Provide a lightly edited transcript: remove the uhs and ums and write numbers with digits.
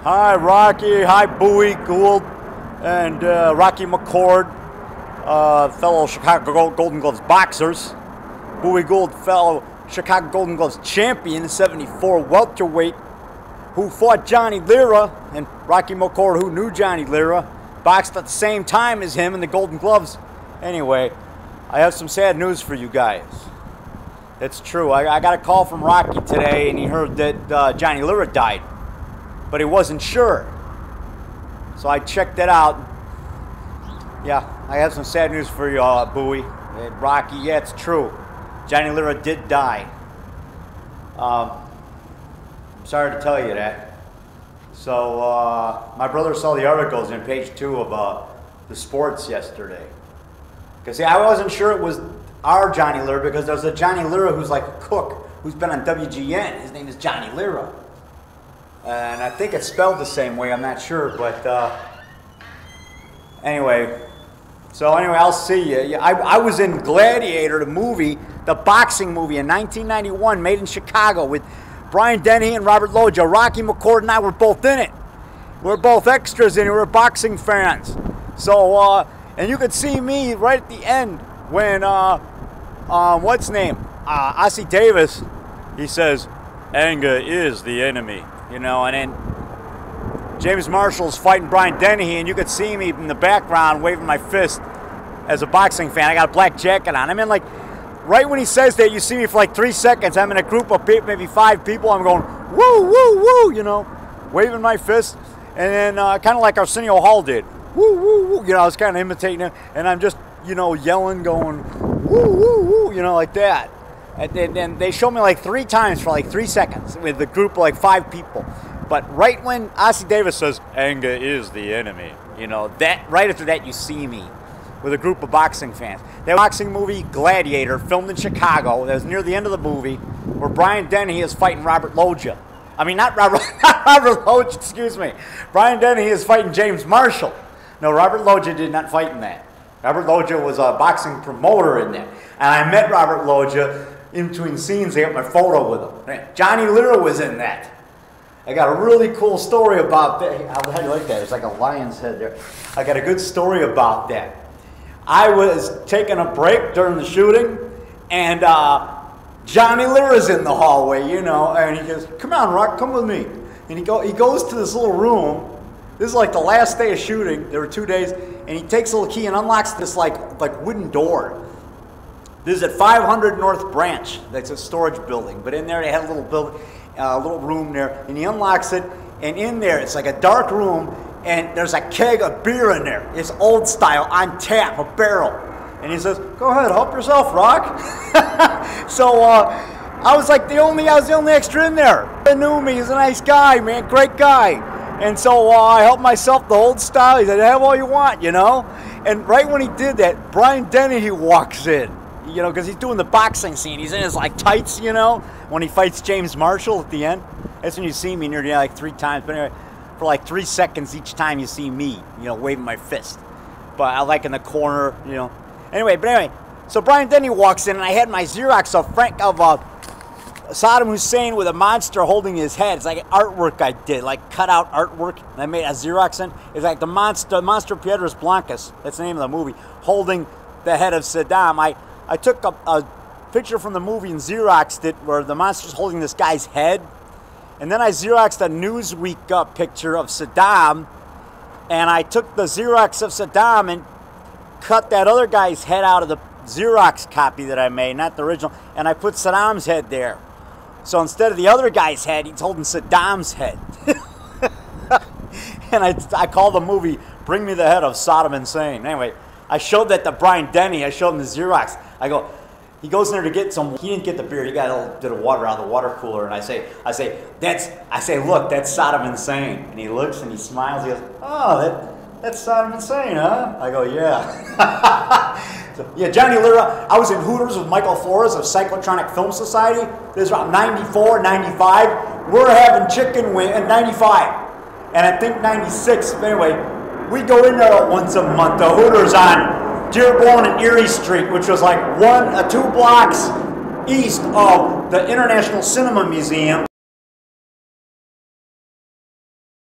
Hi, Rocky. Hi, Bowie Gould and Rocky McCord, fellow Chicago Golden Gloves boxers. Bowie Gould, fellow Chicago Golden Gloves champion, 74 welterweight, who fought Johnny Lira, and Rocky McCord, who knew Johnny Lira, boxed at the same time as him in the Golden Gloves. Anyway, I have some sad news for you guys. It's true. I got a call from Rocky today, and he heard that Johnny Lira died, but he wasn't sure. So I checked it out. Yeah, I have some sad news for you, Bowie. Rocky, yeah, it's true. Johnny Lira did die. I'm sorry to tell you that. So my brother saw the articles in page 2 of the sports yesterday. Because I wasn't sure it was our Johnny Lira, because there's a Johnny Lira who's like a cook who's been on WGN. His name is Johnny Lira. And I think it's spelled the same way, I'm not sure, but anyway. So anyway, I'll see you. I was in Gladiator, the movie, the boxing movie in 1991, made in Chicago with Brian Dennehy and Robert Loggia. Rocky McCord and I were both in it. We're both extras in it. We're boxing fans. So, and you could see me right at the end when, what's his name? Ossie Davis, he says, anger is the enemy. You know, and then James Marshall's fighting Brian Dennehy, and you could see me in the background waving my fist as a boxing fan. I got a black jacket on. I mean, like, right when he says that, you see me for like 3 seconds. I'm in a group of maybe 5 people. I'm going, woo, woo, woo, you know, waving my fist. And then kind of like Arsenio Hall did. Woo, woo, woo. You know, I was kind of imitating him. And I'm just, you know, yelling, going, woo, woo, woo, you know, like that. And then they showed me like 3 times for like 3 seconds with a group of like 5 people. But right when Ossie Davis says, anger is the enemy, you know, that right after that you see me with a group of boxing fans. That boxing movie, Gladiator, filmed in Chicago. That was near the end of the movie, where Brian Dennehy is fighting Robert Loggia. I mean, not Robert Loggia, excuse me. Brian Dennehy is fighting James Marshall. No, Robert Loggia did not fight in that. Robert Loggia was a boxing promoter in that. And I met Robert Loggia in between scenes. I got my photo with him. Johnny Lira was in that. I got a really cool story about that. How do you like that? It's like a lion's head there. I got a good story about that. I was taking a break during the shooting, and Johnny Lira's in the hallway, you know, and he goes, come on, Rock, come with me. And he goes to this little room. This is like the last day of shooting. There were 2 days, and he takes a little key and unlocks this like wooden door. This is at 500 North Branch. That's a storage building, but in there they had a little room there, and he unlocks it, and in there it's like a dark room, and there's a keg of beer in there. It's old style, on tap, a barrel. And he says, go ahead, help yourself, Rock. So I was the only extra in there. He knew me, he's a nice guy, man, great guy. And so I helped myself the old style. He said, have all you want, you know. And right when he did that, Brian Dennehy walks in. You know, because he's doing the boxing scene. He's in his tights, you know, when he fights James Marshall at the end. That's when you see me near the end, 3 times. But anyway, for 3 seconds each time you see me, you know, waving my fist. But I in the corner, you know. Anyway, so Brian Dennehy walks in, and I had my Xerox of Saddam Hussein with a monster holding his head. It's like an artwork I did, like cutout artwork. And I made a Xerox in. It's like the monster Piedras Blancas. That's the name of the movie. Holding the head of Saddam. I took a picture from the movie and Xeroxed it where the monster's holding this guy's head. And then I Xeroxed a Newsweek picture of Saddam. And I took the Xerox of Saddam and cut that other guy's head out of the Xerox copy that I made, not the original. And I put Saddam's head there. So instead of the other guy's head, he's holding Saddam's head. And I called the movie Bring Me the Head of Saddam Hussein. Anyway, I showed that to Brian Dennehy. I showed him the Xerox. I go, he goes in there to get some. He didn't get the beer. He got a little bit of water out of the water cooler. And I say, look, that's Saddam Hussein. And he looks and he smiles. He goes, oh, that's Saddam Hussein, huh? I go, yeah. So, yeah, Johnny Lira. I was in Hooters with Michael Flores of Cyclotronic Film Society. This was about 94, 95. We're having chicken wing in 95. And I think 96. But anyway, we go in there once a month. The Hooters on Dearborn and Erie Street, which was like 2 blocks east of the International Cinema Museum.